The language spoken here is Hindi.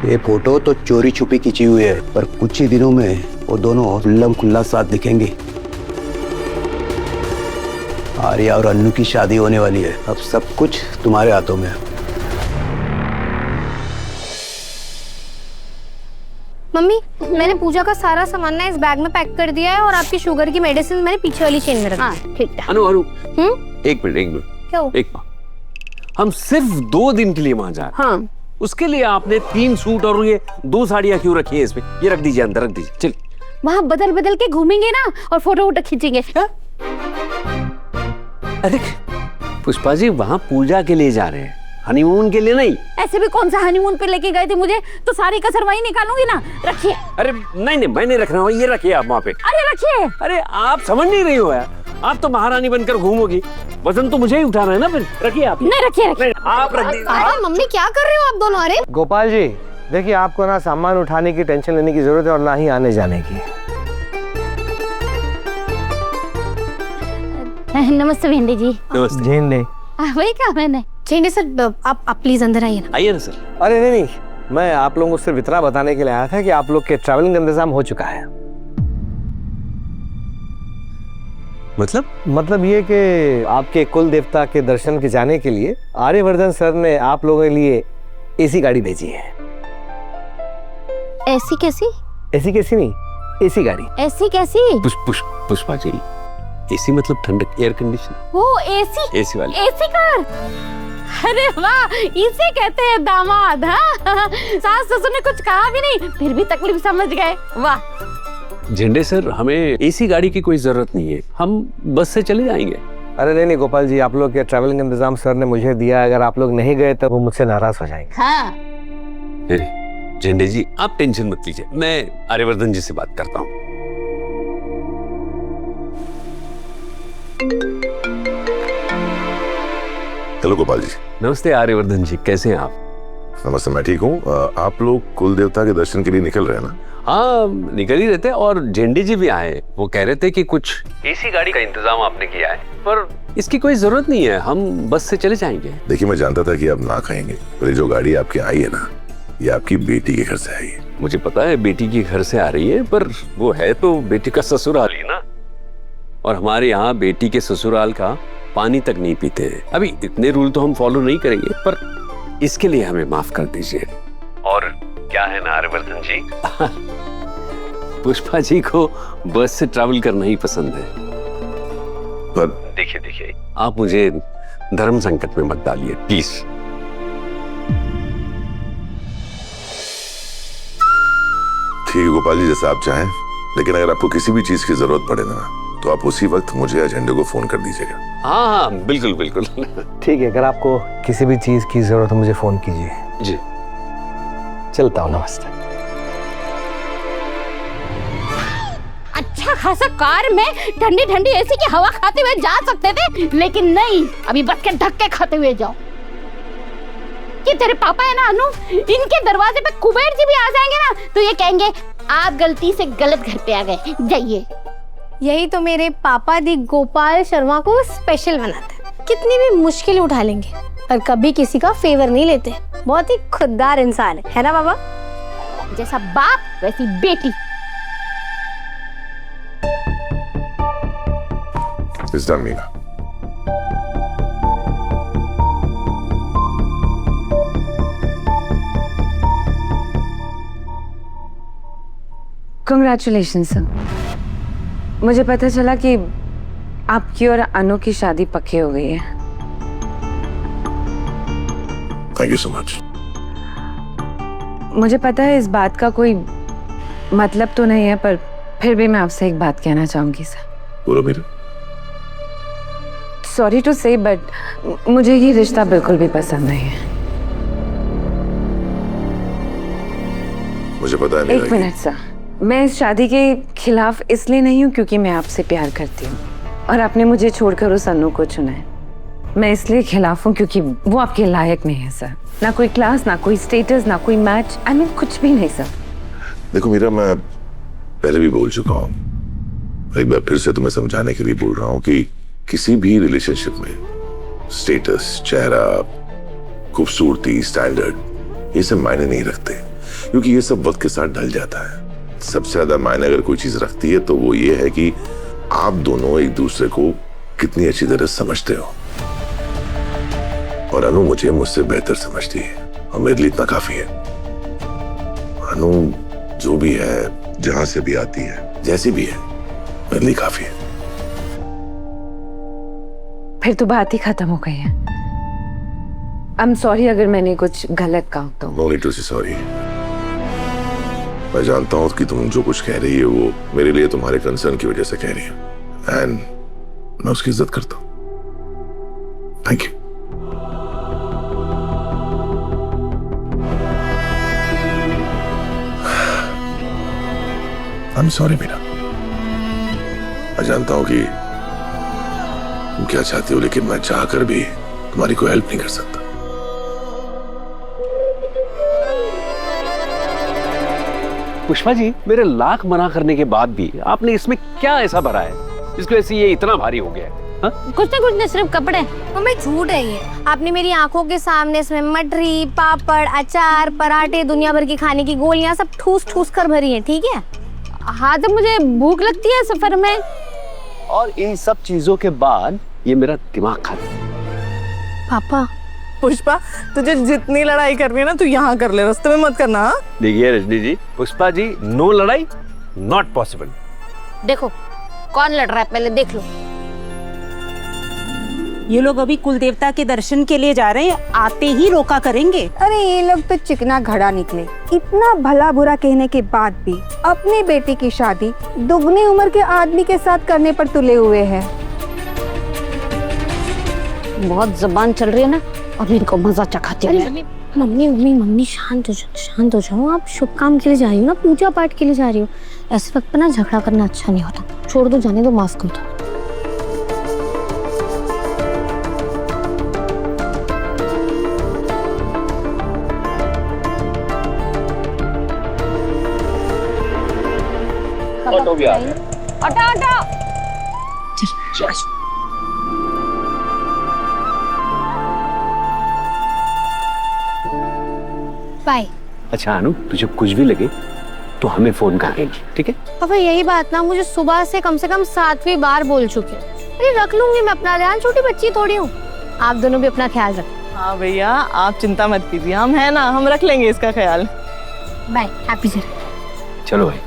ये फोटो तो चोरी छुपी खींची हुई है, पर कुछ ही दिनों में वो दोनों खुल्लम खुल्ला साथ दिखेंगे। आर्या और अन्नू की शादी होने वाली है। अब सब कुछ तुम्हारे हाथों में है। मम्मी, मैंने पूजा का सारा सामान ना इस बैग में पैक कर दिया है और आपकी शुगर की मेडिसिन मैंने पीछे वाली चेन में रखी। हाँ, ठीक है। अनु एक मिनट क्या हो? एक मिनट, हम सिर्फ 2 दिन के लिए वहां जा रहे हैं। हाँ, उसके लिए आपने 3 सूट और ये 2 साड़ियां क्यों रखी है इसमें? ये रख दीजिए अंदर, रख दीजिए। चल, वहाँ बदल बदल के घूमेंगे ना और फोटो वोटो खींचेंगे। अरे पुष्पा जी, वहां पूजा के लिए जा रहे हैं, हनीमून के लिए नहीं। ऐसे भी कौन सा हनीमून पे लेके गए थे मुझे, तो सारी कसर वही निकालूंगी ना। रखिए। अरे नहीं, मैं नहीं रख रहा हूँ, ये रखिए आप वहाँ पे। अरे रखिए। अरे आप समझ नहीं रही हो यार, आप तो महारानी बनकर घूमोगी, वजन तो मुझे ही उठाना है ना फिर। रखिए आप। नहीं, रखिए। आप रख दीजिए। अरे मम्मी, क्या कर रहे हो आप दोनों? अरे गोपाल जी, देखिए आपको ना सामान उठाने की टेंशन लेने की जरूरत है और ना ही आने जाने की। नमस्ते भिंडी जी। नमस्ते। झेंडे। वही कहा मैंने। झेंडे सर, आप प्लीज अंदर आइए ना। आइए ना सर। अरे नहीं, मैं आप लोगों को सिर्फ इतना बताने के लिए आया था कि आप लोग के ट्रैवलिंग का इंतजाम हो चुका है। मतलब ये कि आपके कुल देवता के दर्शन के जाने के लिए आर्यवर्धन सर ने आप लोगों के लिए एसी गाड़ी भेजी है। ऐसी कैसी? एसी कैसी नहीं, एसी गाड़ी। ऐसी कैसी? पुष्पा जी, एसी मतलब ठंडक, एयर कंडीशन। वो एसी? एसी वाली। AC car. अरे वाह, इसे कहते हैं दामाद। हाँ, सास ससुर ने कुछ कहा भी नहीं, फिर भी तकलीफ समझ गए। वाह। झंडे सर, हमें एसी गाड़ी की कोई जरूरत नहीं है, हम बस से चले जाएंगे। अरे नहीं गोपाल जी, आप लोग के ट्रैवलिंग का इंतजाम सर ने मुझे दिया। अगर आप लोग नहीं गए तो वो मुझसे नाराज हो जाएंगे। हाँ। झंडे जी, आप टेंशन मत लीजिए, मैं आर्यवर्धन जी से बात करता हूँ। हेलो गोपाल जी। नमस्ते आर्यवर्धन जी, कैसे हैं आप? नमस्ते, मैं ठीक हूँ। आप लोग कुल देवता के दर्शन के लिए निकल रहे हैं ना? हाँ, निकल ही रहते, और झंडे जी भी आए। वो कह रहे थे कि कुछ एसी गाड़ी का इंतजाम आपने किया है, पर इसकी कोई जरूरत नहीं है, हम बस से चले जाएंगे। देखिए, मैं जानता था कि आप ना कहेंगे, पर ये जो गाड़ी आपके आई है ना, ये आपकी बेटी के घर से आई है। मुझे पता है बेटी के घर से आ रही है, पर वो है तो बेटी का ससुराल ही ना, और हमारे यहाँ बेटी के ससुराल का पानी तक नहीं पीते हैं। अभी इतने रूल तो हम फॉलो नहीं करेंगे, पर इसके लिए हमें माफ कर दीजिए। और क्या है ना आर्यवर्धन जी, पुष्पा जी को बस से ट्रैवल करना ही पसंद है। पर देखिए, आप मुझे धर्म संकट में मत डालिए प्लीज। ठीक है गोपाल जी, जैसा आप चाहें, लेकिन अगर आपको किसी भी चीज की जरूरत पड़े ना, तो आप उसी वक्त मुझे या झंडे को फोन कर दीजिएगा। हाँ, बिल्कुल। ठीक है, अगर आपको किसी भी चीज की जरूरत हो मुझे फोन कीजिए। जी, चलता हूँ, नमस्ते। अच्छा खासा कार में ठंडी ठंडी एसी की हवा खाते हुए जा सकते थे, लेकिन नहीं, अभी बस के धक्के खाते हुए जाओ। कि तेरे पापा है ना अनु, इनके दरवाजे पे कुबेर जी भी आ जाएंगे ना, तो ये कहेंगे आप गलती से गलत घर पे आ गए, जाइए। यही तो मेरे पापा दी गोपाल शर्मा को स्पेशल बनाता है। कितनी भी मुश्किल उठा लेंगे, पर कभी किसी का फेवर नहीं लेते। बहुत ही खुददार इंसान है ना बाबा? जैसा बाप वैसी बेटी। It's done, Meena. Congratulations sir. मुझे पता चला कि आपकी और अनु की शादी पक्की हो गई है। Thank you so much. मुझे पता है इस बात का कोई मतलब तो नहीं है, पर फिर भी मैं आपसे एक बात कहना चाहूंगी सर। बोलो मीरा। सॉरी टू से, बट मुझे ये रिश्ता बिल्कुल भी पसंद नहीं है। मुझे पता है। एक मिनट सर, मैं इस शादी के खिलाफ इसलिए नहीं हूँ क्योंकि मैं आपसे प्यार करती हूँ और आपने मुझे छोड़कर उस अनु को चुना है। मैं इसलिए खिलाफ हूँ क्योंकि वो आपके लायक नहीं है सर। ना कोई क्लास, ना कोई स्टेटस, ना कोई मैच, आई मीन कुछ भी नहीं सर। देखो मीरा, मैं पहले भी बोल चुका हूँ, एक बार फिर से तुम्हें समझाने के लिए बोल रहा हूँ कि किसी भी रिलेशनशिप में स्टेटस, चेहरा, खूबसूरती, स्टैंडर्ड, ये सब मायने नहीं रखते। क्योंकि ये सब वक्त के साथ ढल जाता है। सबसे ज्यादा मायने अगर कोई चीज रखती है तो वो ये है कि आप दोनों एक दूसरे को कितनी अच्छी तरह समझते हो। और अनु मुझे मुझसे बेहतर समझती है और मेरे लिए इतना काफी है। अनु जो भी है, जहां से भी आती है, जैसी भी है, मेरे लिए काफी है। फिर तो बात ही खत्म हो गई है। आई एम सॉरी अगर मैंने कुछ गलत कहा तो। नो नीड टू से सॉरी। मैं जानता हूं कि तुम जो कुछ कह रही है वो मेरे लिए तुम्हारे कंसर्न की वजह से कह रही है, एंड मैं उसकी इज्जत करता हूं। Thank you. I am sorry Meera. मैं जानता हूं कि तुम क्या चाहते हो, लेकिन मैं चाहकर भी तुम्हारी कोई हेल्प नहीं कर सकता। पुष्पा जी, मेरे लाख मना करने के बाद भी आपने इसमें क्या ऐसा भरा है जिसकी वजह से ये इतना भारी हो गया है? कुछ नहीं सिर्फ कपड़े। मम्मी झूठ है ये। आपने मेरी आंखों के सामने इसमें मटरी, पापड़, अचार, पराठे, दुनिया भर की खाने की गोलियां सब ठूस ठूस कर भरी हैं, ठीक है? हाँ, जब मुझे भूख लगती है सफर में। और इन सब चीजों के बाद ये मेरा दिमाग खाता है। पापा, पुष्पा, तुझे जितनी लड़ाई करनी है ना तू यहाँ कर ले, रास्ते में मत करना। हाँ? देखिए रजनी जी, पुष्पा जी, नो लड़ाई, नॉट पॉसिबल। देखो कौन लड़ रहा है, पहले देख लो। ये लोग अभी कुल देवता के दर्शन के लिए जा रहे हैं, आते ही रोका करेंगे। अरे ये लोग तो चिकना घड़ा निकले। इतना भला बुरा कहने के बाद भी अपनी बेटी की शादी दुगनी उम्र के आदमी के साथ करने पर तुले हुए हैं। बहुत जबान चल रही है ना, अभी इनको मजा चखाती है। मम्मी मम्मी मम्मी शांत हो जाओ, शांत हो जाओ। आप शुभ काम के लिए जा रही हो ना, पूजा पाठ के लिए जा रही हो। ऐसे वक्त पर ना झगड़ा करना अच्छा नहीं होता। छोड़ दो, जाने दो, मास्क कर दो। ऑटो भी आ गया। Auto auto. बाय। अच्छा अनु, तुझे कुछ भी लगे तो हमें फोन कर देगी, ठीक है? पापा यही बात ना मुझे सुबह से कम 7वीं बार बोल चुके हैं। अरे रख लूंगी मैं अपना ध्यान, छोटी बच्ची थोड़ी हूँ। आप दोनों भी अपना ख्याल रखें। हाँ भैया, आप चिंता मत कीजिए, हम है ना, हम रख लेंगे इसका ख्याल। Bye, happy journey. चलो भाई।